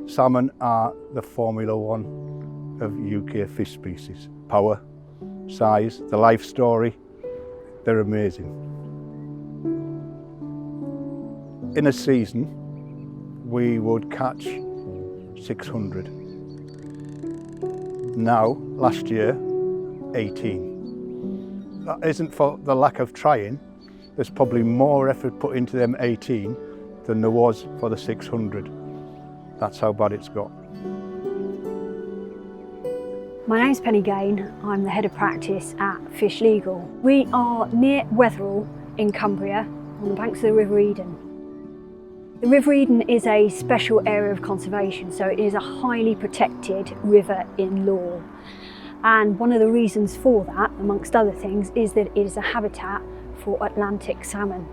Salmon are the Formula One of UK fish species. Power, size, the life story, they're amazing. In a season, we would catch 600. Now, last year, 18. That isn't for the lack of trying. There's probably more effort put into them 18 than there was for the 600. That's how bad it's got. My name's Penny Gain. I'm the head of practice at Fish Legal. We are near Weir in Cumbria on the banks of the River Eden. The River Eden is a special area of conservation, so it is a highly protected river in law. And one of the reasons for that, amongst other things, is that it is a habitat for Atlantic salmon.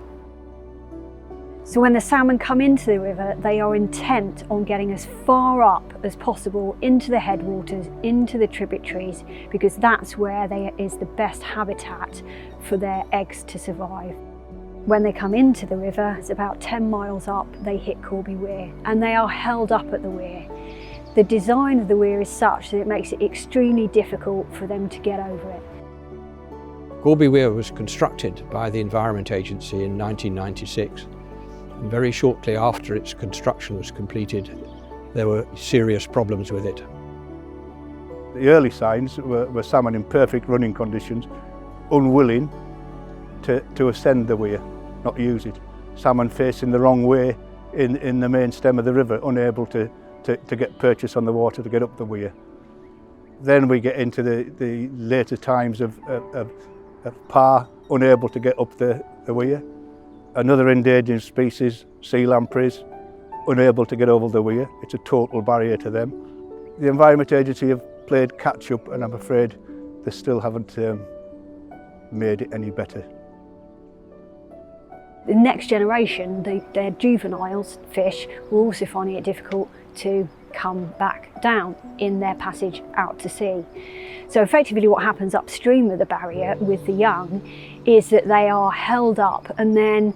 So when the salmon come into the river, they are intent on getting as far up as possible into the headwaters, into the tributaries, because that's where there is the best habitat for their eggs to survive. When they come into the river, it's about 10 miles up, they hit Corby Weir, and they are held up at the weir. The design of the weir is such that it makes it extremely difficult for them to get over it. Corby Weir was constructed by the Environment Agency in 1996. And very shortly after its construction was completed, there were serious problems with it. The early signs were salmon in perfect running conditions, unwilling to ascend the weir, not use it. Salmon facing the wrong way in the main stem of the river, unable to get purchase on the water to get up the weir. Then we get into the later times of par, unable to get up the weir. Another endangered species, sea lampreys, unable to get over the weir. It's a total barrier to them. The Environment Agency have played catch up, and I'm afraid they still haven't made it any better. The next generation, their juveniles, fish, will also finding it difficult to come back down in their passage out to sea. So effectively what happens upstream of the barrier with the young is that they are held up, and then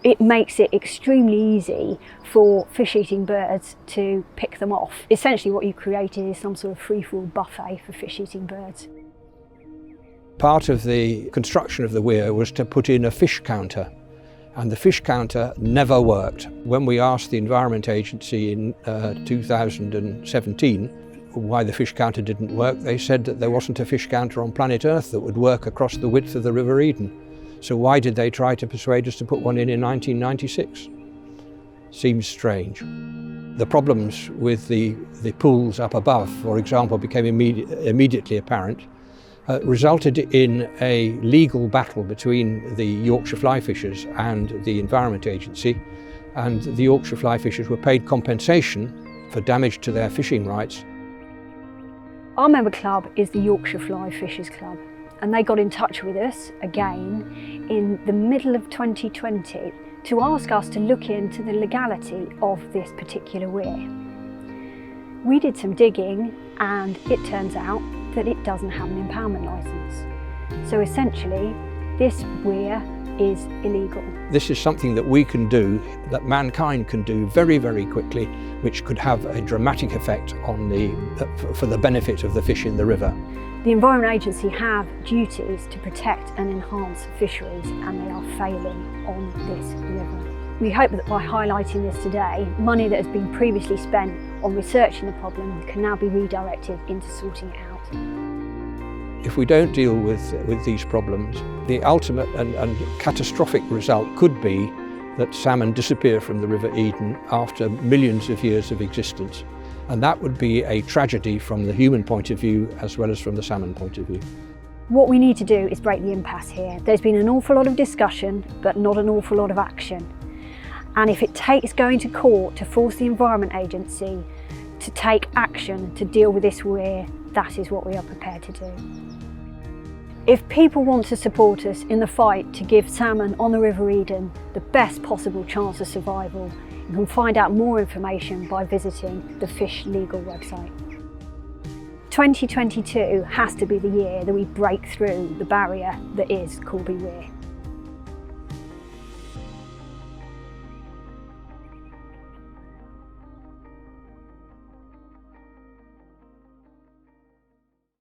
it makes it extremely easy for fish-eating birds to pick them off. Essentially what you created is some sort of free-for-all buffet for fish-eating birds. Part of the construction of the weir was to put in a fish counter, and the fish counter never worked. When we asked the Environment Agency in 2017 why the fish counter didn't work, they said that there wasn't a fish counter on planet Earth that would work across the width of the River Eden. So why did they try to persuade us to put one in 1996? Seems strange. The problems with the pools up above, for example, became immediately apparent. Resulted in a legal battle between the Yorkshire fly fishers and the Environment Agency, and the Yorkshire fly fishers were paid compensation for damage to their fishing rights. Our member club is the Yorkshire Fly Fishers Club, and they got in touch with us again in the middle of 2020 to ask us to look into the legality of this particular weir. We did some digging, and it turns out that it doesn't have an impoundment licence. So essentially, this weir is illegal. This is something that we can do, that mankind can do very, very quickly, which could have a dramatic effect on for the benefit of the fish in the river. The Environment Agency have duties to protect and enhance fisheries, and they are failing on this river. We hope that by highlighting this today, money that has been previously spent on researching the problem can now be redirected into sorting it out. If we don't deal with these problems, the ultimate and catastrophic result could be that salmon disappear from the River Eden after millions of years of existence. And that would be a tragedy from the human point of view as well as from the salmon point of view. What we need to do is break the impasse here. There's been an awful lot of discussion, but not an awful lot of action. And if it takes going to court to force the Environment Agency to take action to deal with this weir, that is what we are prepared to do. If people want to support us in the fight to give salmon on the River Eden the best possible chance of survival, you can find out more information by visiting the Fish Legal website. 2022 has to be the year that we break through the barrier that is Corby Weir.